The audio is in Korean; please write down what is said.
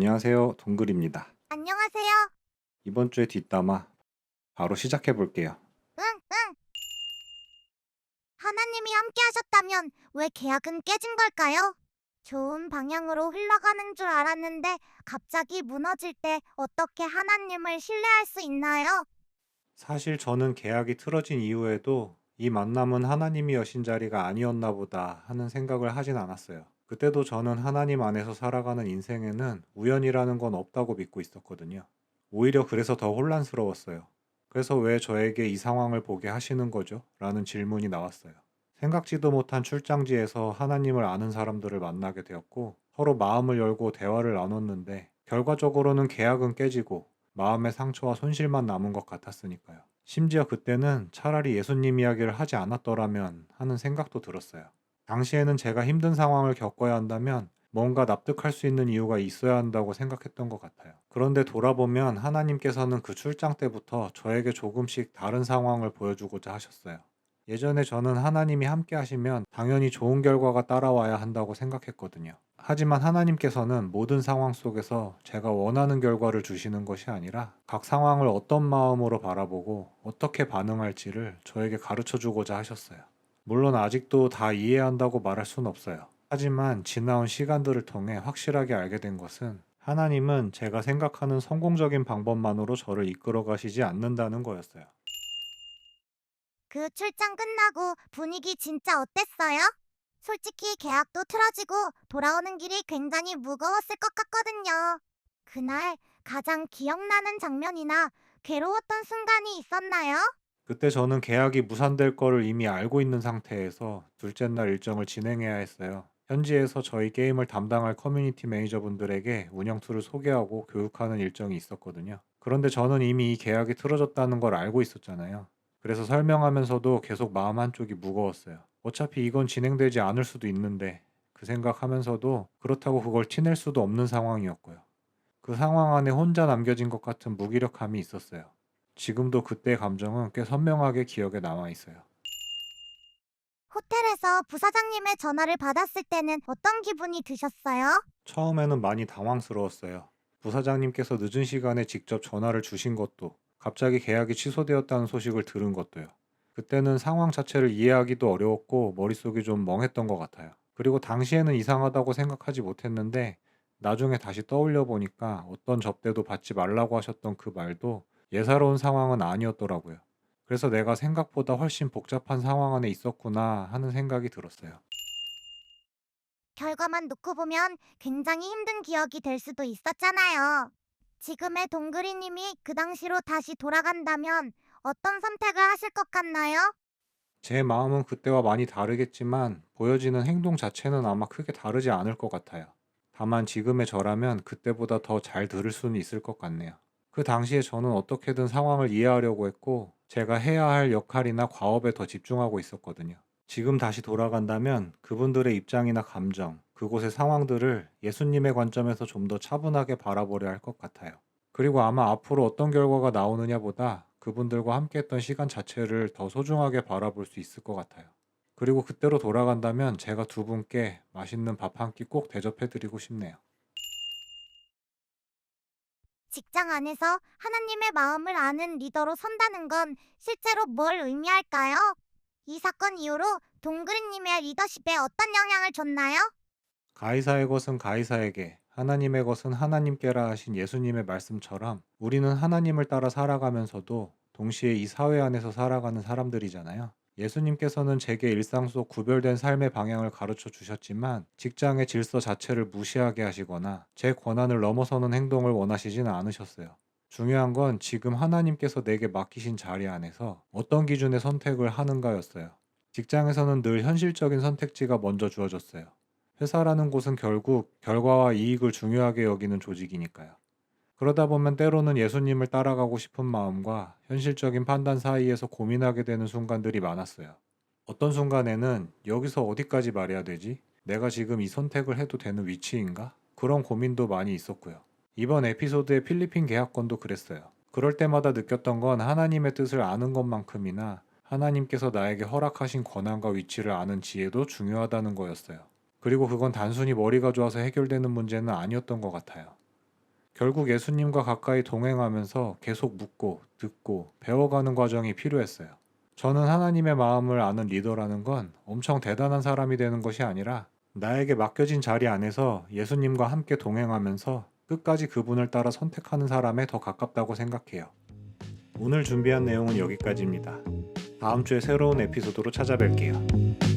안녕하세요. 동글입니다. 안녕하세요. 이번 주에 뒷담화 바로 시작해 볼게요. 응, 응. 하나님이 함께 하셨다면 왜 계약은 깨진 걸까요? 좋은 방향으로 흘러가는 줄 알았는데 갑자기 무너질 때 어떻게 하나님을 신뢰할 수 있나요? 사실 저는 계약이 틀어진 이후에도 이 만남은 하나님이 여신 자리가 아니었나 보다 하는 생각을 하진 않았어요. 그때도 저는 하나님 안에서 살아가는 인생에는 우연이라는 건 없다고 믿고 있었거든요. 오히려 그래서 더 혼란스러웠어요. 그래서 왜 저에게 이 상황을 보게 하시는 거죠? 라는 질문이 나왔어요. 생각지도 못한 출장지에서 하나님을 아는 사람들을 만나게 되었고 서로 마음을 열고 대화를 나눴는데 결과적으로는 계약은 깨지고 마음의 상처와 손실만 남은 것 같았으니까요. 심지어 그때는 차라리 예수님 이야기를 하지 않았더라면 하는 생각도 들었어요. 당시에는 제가 힘든 상황을 겪어야 한다면 뭔가 납득할 수 있는 이유가 있어야 한다고 생각했던 것 같아요. 그런데 돌아보면 하나님께서는 그 출장 때부터 저에게 조금씩 다른 상황을 보여주고자 하셨어요. 예전에 저는 하나님이 함께 하시면 당연히 좋은 결과가 따라와야 한다고 생각했거든요. 하지만 하나님께서는 모든 상황 속에서 제가 원하는 결과를 주시는 것이 아니라 각 상황을 어떤 마음으로 바라보고 어떻게 반응할지를 저에게 가르쳐 주고자 하셨어요. 물론 아직도 다 이해한다고 말할 순 없어요. 하지만 지나온 시간들을 통해 확실하게 알게 된 것은 하나님은 제가 생각하는 성공적인 방법만으로 저를 이끌어 가시지 않는다는 거였어요. 그 출장 끝나고 분위기 진짜 어땠어요? 솔직히 계약도 틀어지고 돌아오는 길이 굉장히 무거웠을 것 같거든요. 그날 가장 기억나는 장면이나 괴로웠던 순간이 있었나요? 그때 저는 계약이 무산될 거를 이미 알고 있는 상태에서 둘째 날 일정을 진행해야 했어요. 현지에서 저희 게임을 담당할 커뮤니티 매니저분들에게 운영 툴을 소개하고 교육하는 일정이 있었거든요. 그런데 저는 이미 이 계약이 틀어졌다는 걸 알고 있었잖아요. 그래서 설명하면서도 계속 마음 한쪽이 무거웠어요. 어차피 이건 진행되지 않을 수도 있는데 그 생각하면서도 그렇다고 그걸 티낼 수도 없는 상황이었고요. 그 상황 안에 혼자 남겨진 것 같은 무기력함이 있었어요. 지금도 그때의 감정은 꽤 선명하게 기억에 남아 있어요. 호텔에서 부사장님의 전화를 받았을 때는 어떤 기분이 드셨어요? 처음에는 많이 당황스러웠어요. 부사장님께서 늦은 시간에 직접 전화를 주신 것도, 갑자기 계약이 취소되었다는 소식을 들은 것도요. 그때는 상황 자체를 이해하기도 어려웠고 머릿속이 좀 멍했던 것 같아요. 그리고 당시에는 이상하다고 생각하지 못했는데 나중에 다시 떠올려 보니까 어떤 접대도 받지 말라고 하셨던 그 말도 예사로운 상황은 아니었더라고요. 그래서 내가 생각보다 훨씬 복잡한 상황 안에 있었구나 하는 생각이 들었어요. 결과만 놓고 보면 굉장히 힘든 기억이 될 수도 있었잖아요. 지금의 동그리님이 그 당시로 다시 돌아간다면 어떤 선택을 하실 것 같나요? 제 마음은 그때와 많이 다르겠지만 보여지는 행동 자체는 아마 크게 다르지 않을 것 같아요. 다만 지금의 저라면 그때보다 더 잘 들을 수는 있을 것 같네요. 그 당시에 저는 어떻게든 상황을 이해하려고 했고 제가 해야 할 역할이나 과업에 더 집중하고 있었거든요. 지금 다시 돌아간다면 그분들의 입장이나 감정, 그곳의 상황들을 예수님의 관점에서 좀 더 차분하게 바라보려 할 것 같아요. 그리고 아마 앞으로 어떤 결과가 나오느냐보다 그분들과 함께했던 시간 자체를 더 소중하게 바라볼 수 있을 것 같아요. 그리고 그때로 돌아간다면 제가 두 분께 맛있는 밥 한 끼 꼭 대접해드리고 싶네요. 직장 안에서 하나님의 마음을 아는 리더로 선다는 건 실제로 뭘 의미할까요? 이 사건 이후로 동그리님의 리더십에 어떤 영향을 줬나요? 가이사의 것은 가이사에게, 하나님의 것은 하나님께라 하신 예수님의 말씀처럼 우리는 하나님을 따라 살아가면서도 동시에 이 사회 안에서 살아가는 사람들이잖아요. 예수님께서는 제게 일상 속 구별된 삶의 방향을 가르쳐 주셨지만 직장의 질서 자체를 무시하게 하시거나 제 권한을 넘어서는 행동을 원하시지는 않으셨어요. 중요한 건 지금 하나님께서 내게 맡기신 자리 안에서 어떤 기준의 선택을 하는가였어요. 직장에서는 늘 현실적인 선택지가 먼저 주어졌어요. 회사라는 곳은 결국 결과와 이익을 중요하게 여기는 조직이니까요. 그러다 보면 때로는 예수님을 따라가고 싶은 마음과 현실적인 판단 사이에서 고민하게 되는 순간들이 많았어요. 어떤 순간에는 여기서 어디까지 말해야 되지? 내가 지금 이 선택을 해도 되는 위치인가? 그런 고민도 많이 있었고요. 이번 에피소드의 필리핀 계약건도 그랬어요. 그럴 때마다 느꼈던 건 하나님의 뜻을 아는 것만큼이나 하나님께서 나에게 허락하신 권한과 위치를 아는 지혜도 중요하다는 거였어요. 그리고 그건 단순히 머리가 좋아서 해결되는 문제는 아니었던 것 같아요. 결국 예수님과 가까이 동행하면서 계속 묻고 듣고 배워가는 과정이 필요했어요. 저는 하나님의 마음을 아는 리더라는 건 엄청 대단한 사람이 되는 것이 아니라 나에게 맡겨진 자리 안에서 예수님과 함께 동행하면서 끝까지 그분을 따라 선택하는 사람에 더 가깝다고 생각해요. 오늘 준비한 내용은 여기까지입니다. 다음 주에 새로운 에피소드로 찾아뵐게요.